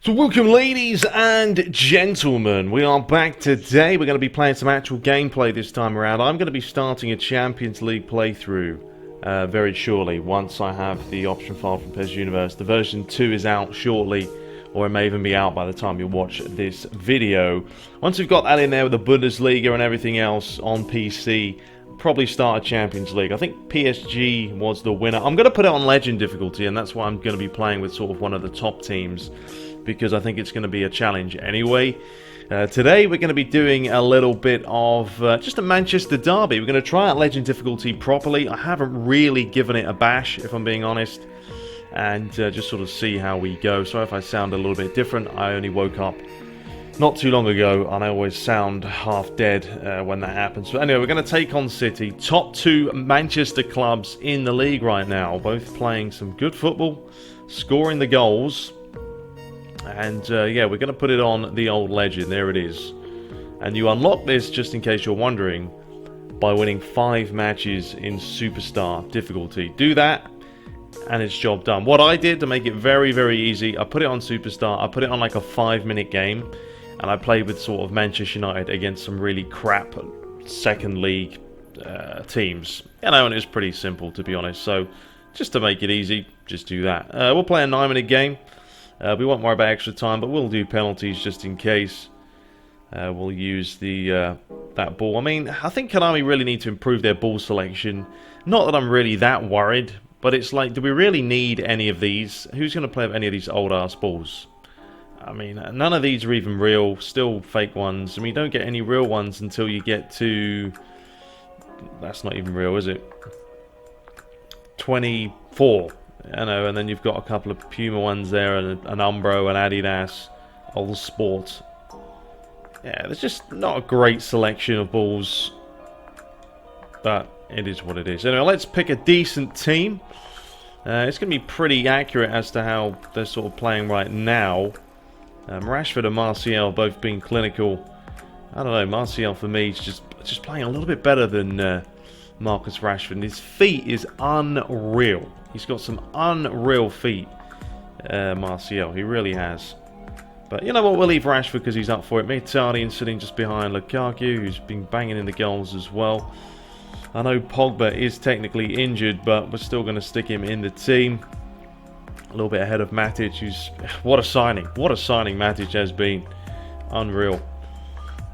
So welcome, ladies and gentlemen. We are back today. We're going to be playing some actual gameplay this time around. I'm going to be starting a Champions League playthrough very shortly, once I have the option file from PES Universe. The version 2 is out shortly, or it may even be out by the time you watch this video. Once we've got that in there with the Bundesliga and everything else on PC, probably start a Champions League. I think PSG was the winner. I'm going to put it on Legend difficulty, and that's why I'm going to be playing with sort of one of the top teams, because I think it's going to be a challenge anyway. Today we're going to be doing a little bit of just a Manchester derby. We're going to try out Legend difficulty properly. I haven't really given it a bash, if I'm being honest, and just sort of see how we go. Sorry if I sound a little bit different. I only woke up not too long ago, and I always sound half dead when that happens. But anyway, we're going to take on City. Top two Manchester clubs in the league right now, both playing some good football, scoring the goals. And yeah, we're going to put it on the old Legend. There it is. And you unlock this, just in case you're wondering, by winning 5 matches in Superstar difficulty. Do that, and it's job done. What I did to make it very, very easy, I put it on Superstar. I put it on like a 5-minute game, and I played with sort of Manchester United against some really crap second league teams. You know, and it was pretty simple, to be honest. So just to make it easy, just do that. We'll play a 9-minute game. We won't worry about extra time, but we'll do penalties just in case. We'll use the that ball. I mean, I think Konami really need to improve their ball selection. Not that I'm really that worried, but it's like, do we really need any of these? Who's going to play with any of these old-ass balls? I mean, none of these are even real. Still fake ones. I mean, you don't get any real ones until you get to... That's not even real, is it? 24. I know, and then you've got a couple of Puma ones there, and an Umbro, an Adidas, All Sport. Yeah, there's just not a great selection of balls, but it is what it is. Anyway, let's pick a decent team. It's going to be pretty accurate as to how they're sort of playing right now. Rashford and Martial both being clinical. I don't know, Martial for me is just playing a little bit better than Marcus Rashford. His feet is unreal. He's got some unreal feet, Martial. He really has. But you know what? We'll leave Rashford because he's up for it. Mkhitaryan sitting just behind Lukaku, who's been banging in the goals as well. I know Pogba is technically injured, but we're still going to stick him in the team. A little bit ahead of Matic, who's... What a signing. What a signing Matic has been. Unreal.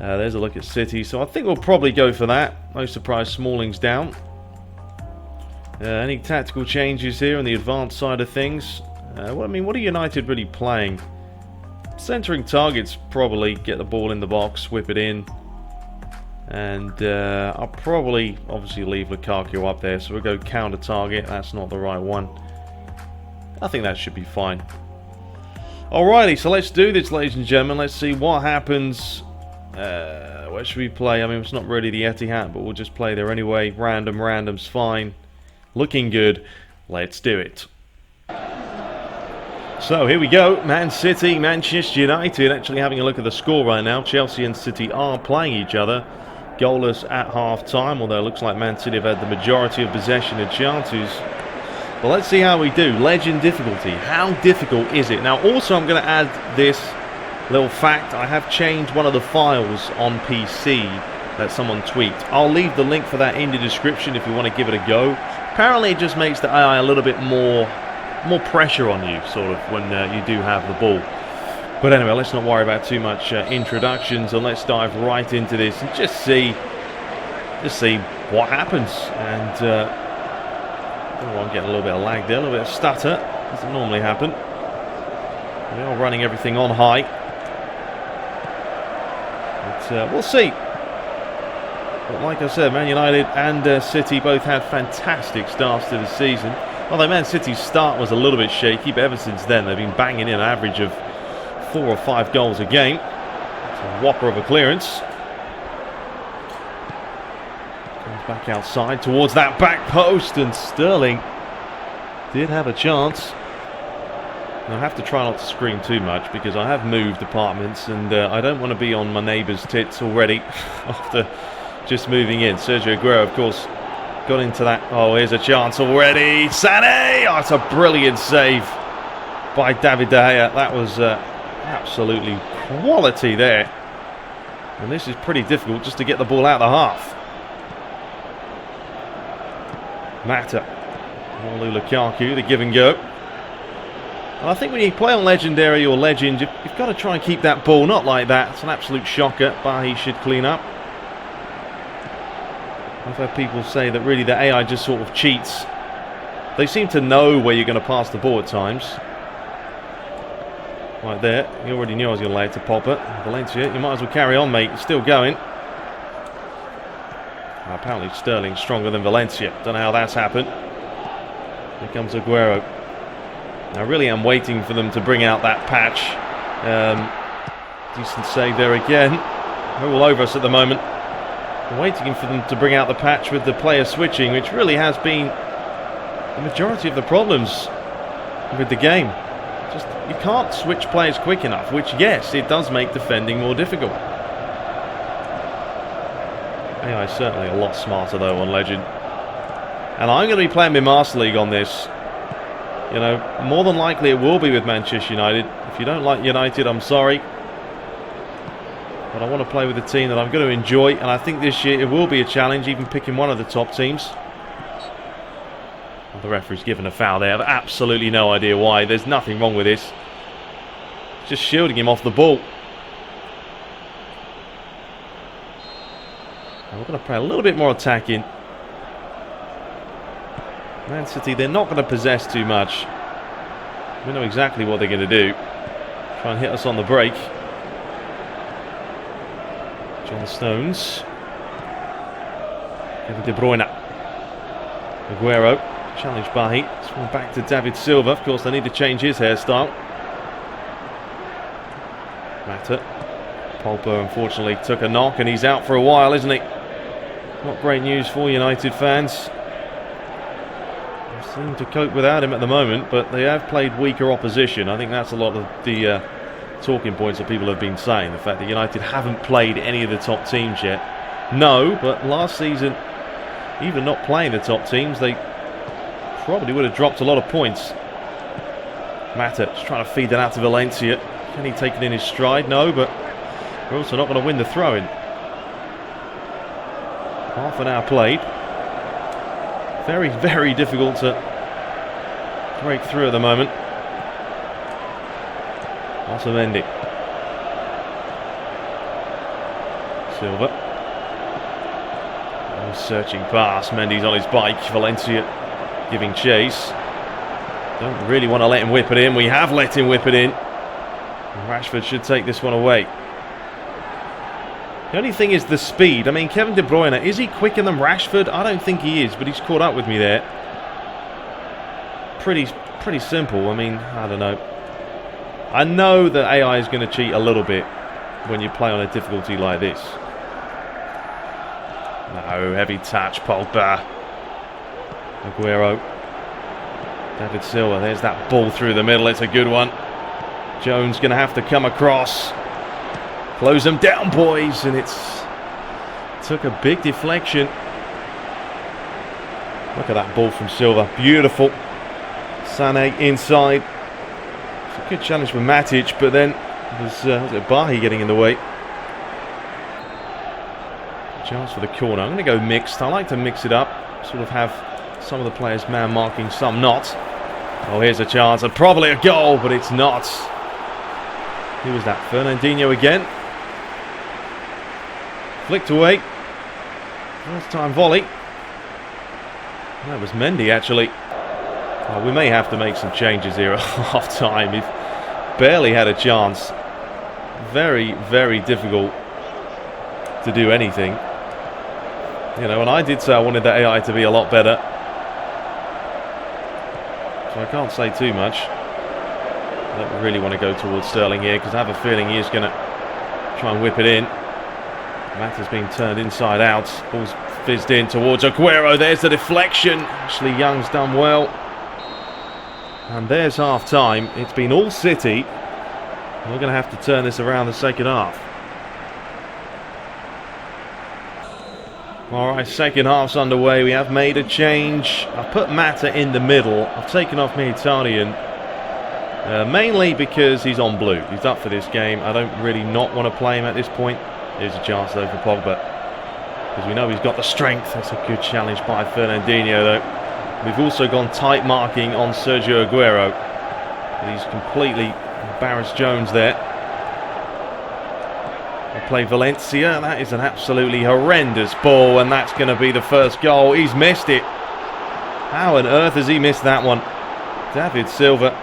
There's a look at City. So I think we'll probably go for that. No surprise, Smalling's down. Any tactical changes here on the advanced side of things? What are United really playing? Centering targets, probably. Get the ball in the box, whip it in. And I'll probably, obviously, leave Lukaku up there. So we'll go counter target. That's not the right one. I think that should be fine. Alrighty, so let's do this, ladies and gentlemen. Let's see what happens. Where should we play? I mean, it's not really the Etihad, but we'll just play there anyway. Random's fine. Looking good. Let's do it. So here we go. Man City, Manchester United. Actually having a look at the score right now. Chelsea and City are playing each other. Goalless at half-time, although it looks like Man City have had the majority of possession and chances. Well, let's see how we do. Legend difficulty. How difficult is it? Now, also I'm going to add this little fact. I have changed one of the files on PC that someone tweaked. I'll leave the link for that in the description if you want to give it a go. Apparently it just makes the AI a little bit more pressure on you, sort of, when you do have the ball. But anyway, let's not worry about too much introductions, and let's dive right into this and just see what happens. And I'm getting a little bit of lag there, a little bit of stutter. Doesn't normally happen. We are running everything on high. But we'll see. But like I said, Man United and City both had fantastic starts to the season. Although Man City's start was a little bit shaky, but ever since then they've been banging in an average of 4 or 5 goals a game. It's a whopper of a clearance. Comes back outside towards that back post, and Sterling did have a chance. I have to try not to scream too much because I have moved apartments, and I don't want to be on my neighbour's tits already after just moving in. Sergio Aguero, of course, got into that. Oh, here's a chance already. Sané! Oh, it's a brilliant save by David De Gea. That was Absolutely quality there. And this is pretty difficult just to get the ball out of the half. Mata. Olu Lukaku, the give and go. And I think when you play on Legendary or Legend, you've got to try and keep that ball, not like that. It's an absolute shocker. Bahi should clean up. I've heard people say that really the AI just sort of cheats. They seem to know where you're going to pass the ball at times. Right there, you already knew I was going to lay it to Pogba. Valencia, you might as well carry on, mate. You're still going. Apparently Sterling's stronger than Valencia. Don't know how that's happened. Here comes Aguero. I really am waiting for them to bring out that patch. Decent save there again. They're all over us at the moment. I'm waiting for them to bring out the patch with the player switching, which really has been the majority of the problems with the game. Just you can't switch players quick enough, which yes, it does make defending more difficult. AI is certainly a lot smarter though on Legend. And I'm going to be playing my Master League on this. You know, more than likely it will be with Manchester United. If you don't like United, I'm sorry. But I want to play with a team that I'm going to enjoy. And I think this year it will be a challenge, even picking one of the top teams. The referee's given a foul there. I have absolutely no idea why. There's nothing wrong with this. Just shielding him off the ball. And we're going to play a little bit more attacking. Man City, they're not going to possess too much. We know exactly what they're going to do. Try and hit us on the break. John Stones. Kevin De Bruyne. Aguero. Challenge Bahi. Swung back to David Silva. Of course, they need to change his hairstyle. Mata. Pogba, unfortunately, took a knock and he's out for a while, isn't he? Not great news for United fans. They seem to cope without him at the moment, but they have played weaker opposition. I think that's a lot of the talking points that people have been saying. The fact that United haven't played any of the top teams yet. No, but last season, even not playing the top teams, they probably would have dropped a lot of points. Mata just trying to feed that out to Valencia. Can he take it in his stride? No, but we're also not going to win the throw-in. Half an hour played. Very, very difficult to break through at the moment. Mendy. Silva. Searching pass. Mendy's on his bike. Valencia giving chase. Don't really want to let him whip it in. We have let him whip it in. Rashford should take this one away. The only thing is the speed. I mean, Kevin De Bruyne, is he quicker than Rashford? I don't think he is, but he's caught up with me there. Pretty simple. I mean, I don't know. I know that AI is going to cheat a little bit when you play on a difficulty like this. No, heavy touch, Pogba. Aguero. David Silva, there's that ball through the middle, it's a good one. Jones going to have to come across. Close them down, boys, and took a big deflection. Look at that ball from Silva, beautiful. Sané inside. It's a good challenge for Matic, but then was it Bahi getting in the way? Chance for the corner. I'm going to go mixed. I like to mix it up, sort of have some of the players man marking, some not. Oh, here's a chance, and probably a goal, but it's not. Who was that? Fernandinho again. Flicked away. First time volley. That was Mendy, actually. Oh, we may have to make some changes here at half time. We've barely had a chance. Very, very difficult to do anything. You know, and I did say I wanted the AI to be a lot better. So I can't say too much. I don't really want to go towards Sterling here because I have a feeling he is going to try and whip it in. Mata's being turned inside out. Ball's fizzed in towards Aguero. There's the deflection. Ashley Young's done well. And there's half time. It's been all City. We're going to have to turn this around the second half. Alright, second half's underway. We have made a change. I've put Mata in the middle. I've taken off Mkhitaryan. Mainly because he's on blue. He's up for this game. I don't really not want to play him at this point. Here's a chance though for Pogba, because we know he's got the strength. That's a good challenge by Fernandinho though. We've also gone tight marking on Sergio Aguero. He's completely embarrassed Jones there. We play Valencia. That is an absolutely horrendous ball, and that's going to be the first goal. He's missed it. How on earth has he missed that one? David Silva.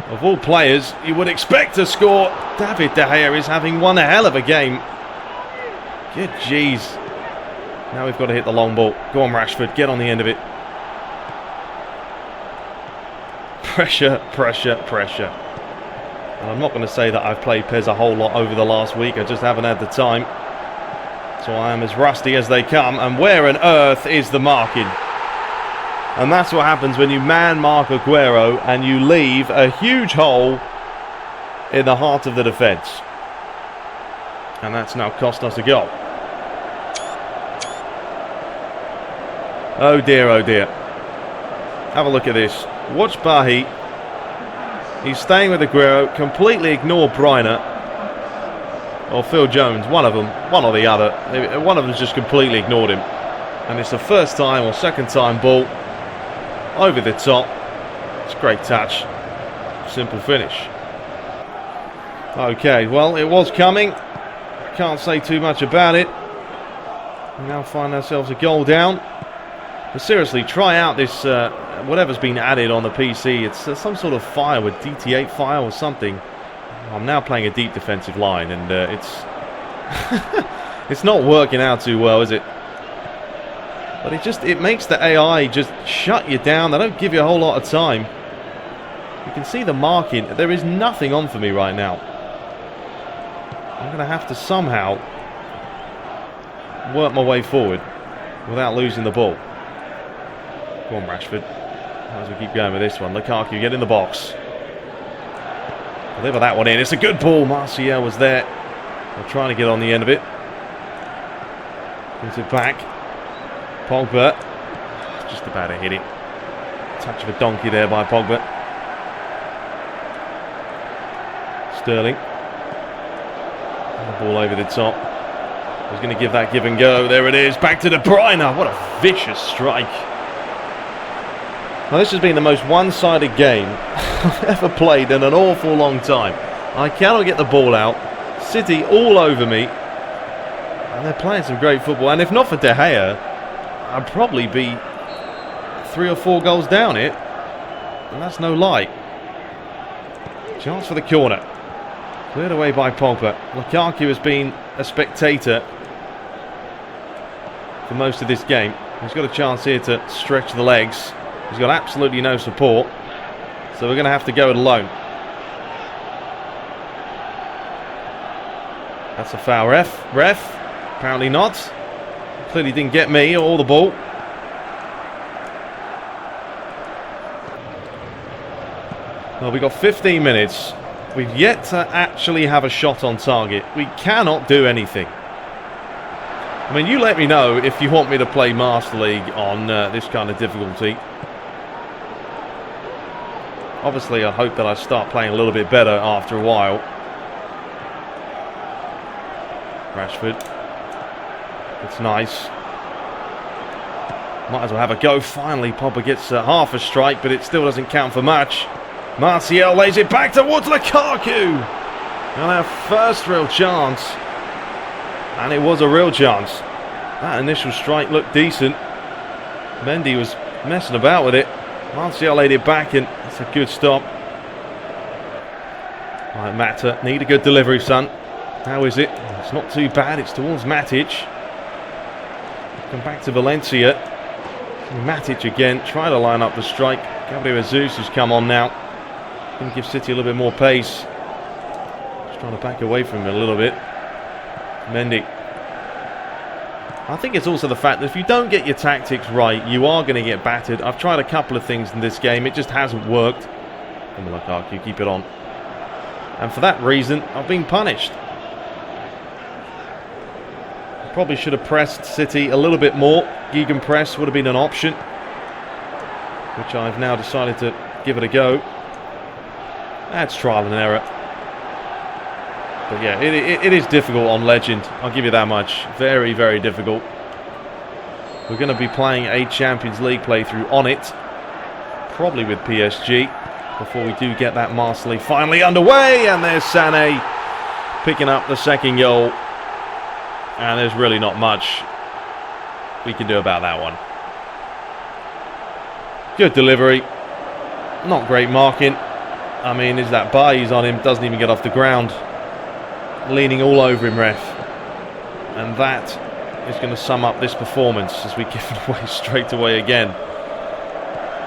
Of all players you would expect to score, David De Gea is having one hell of a game. Good jeez. Now we've got to hit the long ball. Go on Rashford, get on the end of it. Pressure, pressure, pressure. And I'm not going to say that I've played PES a whole lot over the last week. I just haven't had the time. So I am as rusty as they come. And where on earth is the marking? And that's what happens when you man-mark Aguero and you leave a huge hole in the heart of the defence. And that's now cost us a goal. Oh dear, oh dear. Have a look at this. Watch Bahi. He's staying with Aguero. Completely ignore Briner. Or Phil Jones. One of them. One or the other. One of them's just completely ignored him. And it's the first time or second time ball. Over the top. It's a great touch. Simple finish. Okay, well, it was coming. Can't say too much about it. We now find ourselves a goal down. But seriously, try out this, whatever's been added on the PC. It's some sort of file with DT8 file or something. I'm now playing a deep defensive line, and it's it's not working out too well, is it? But it makes the AI just shut you down. They don't give you a whole lot of time. You can see the marking. There is nothing on for me right now. I'm going to have to somehow work my way forward without losing the ball. Go on, Rashford. As we keep going with this one. Lukaku, get in the box. Deliver that one in. It's a good ball. Martial was there. They're trying to get on the end of it. Puts it back. Pogba. Just about to hit it. Touch of a donkey there by Pogba. Sterling. And the ball over the top. He's going to give that give and go. There it is. Back to De Bruyne. What a vicious strike. Now, this has been the most one-sided game I've ever played in an awful long time. I cannot get the ball out. City all over me. And they're playing some great football. And if not for De Gea, I'd probably be 3 or 4 goals down it. And that's no lie. Chance for the corner. Cleared away by Pogba. Lukaku has been a spectator for most of this game. He's got a chance here to stretch the legs. He's got absolutely no support. So we're going to have to go it alone. That's a foul, ref. Apparently not. Clearly didn't get me or the ball. Well, we've got 15 minutes. We've yet to actually have a shot on target. We cannot do anything. I mean, you let me know if you want me to play Master League on this kind of difficulty. Obviously, I hope that I start playing a little bit better after a while. Rashford. It's nice. Might as well have a go. Finally, Pogba gets half a strike, but it still doesn't count for much. Martial lays it back towards Lukaku. And our first real chance. And it was a real chance. That initial strike looked decent. Mendy was messing about with it. Martial laid it back, and it's a good stop. Right, Mata, need a good delivery, son. How is it? It's not too bad. It's towards Matic. Come back to Valencia. Matic again. Try to line up the strike. Gabriel Jesus has come on now. Going to give City a little bit more pace. Just trying to back away from him a little bit. Mendy. I think it's also the fact that if you don't get your tactics right, you are going to get battered. I've tried a couple of things in this game. It just hasn't worked. And Lukaku, keep it on. And for that reason, I've been punished. I probably should have pressed City a little bit more. Gegenpress would have been an option, which I've now decided to give it a go. That's trial and error. But yeah, it is difficult on Legend. I'll give you that much. Very, very difficult. We're going to be playing a Champions League playthrough on it. Probably with PSG. Before we do get that Master League finally underway. And there's Sané picking up the second goal. And there's really not much we can do about that one. Good delivery. Not great marking. I mean, is that Bailly's on him? Doesn't even get off the ground. Leaning all over him, ref. And that is going to sum up this performance as we give it away straight away again.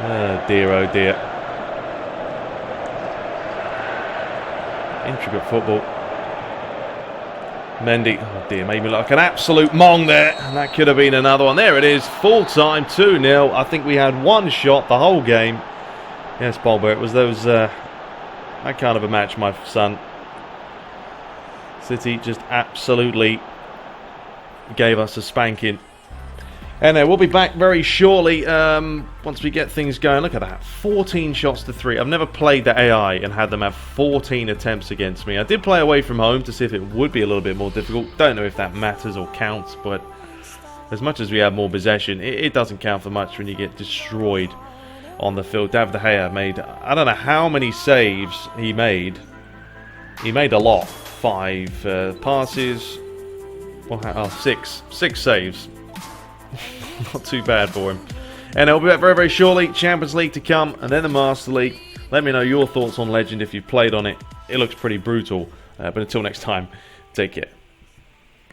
Oh dear, oh dear. Intricate football. Mendy, oh dear, made me look like an absolute mong there. And that could have been another one. There it is, full time, 2-0. I think we had one shot the whole game. Yes, Bolber, it was those, that kind of a match, my son. City just absolutely gave us a spanking. And we'll be back very shortly once we get things going. Look at that, 14 shots to 3. I've never played the AI and had them have 14 attempts against me. I did play away from home to see if it would be a little bit more difficult. Don't know if that matters or counts, but as much as we have more possession, it doesn't count for much when you get destroyed on the field. David De Gea made, I don't know how many saves he made. He made a lot. 5 passes. Well, 6 saves. Not too bad for him. And I'll be back very, very shortly. Champions League to come, and then the Master League. Let me know your thoughts on Legend if you've played on it. It looks pretty brutal. But until next time, take care.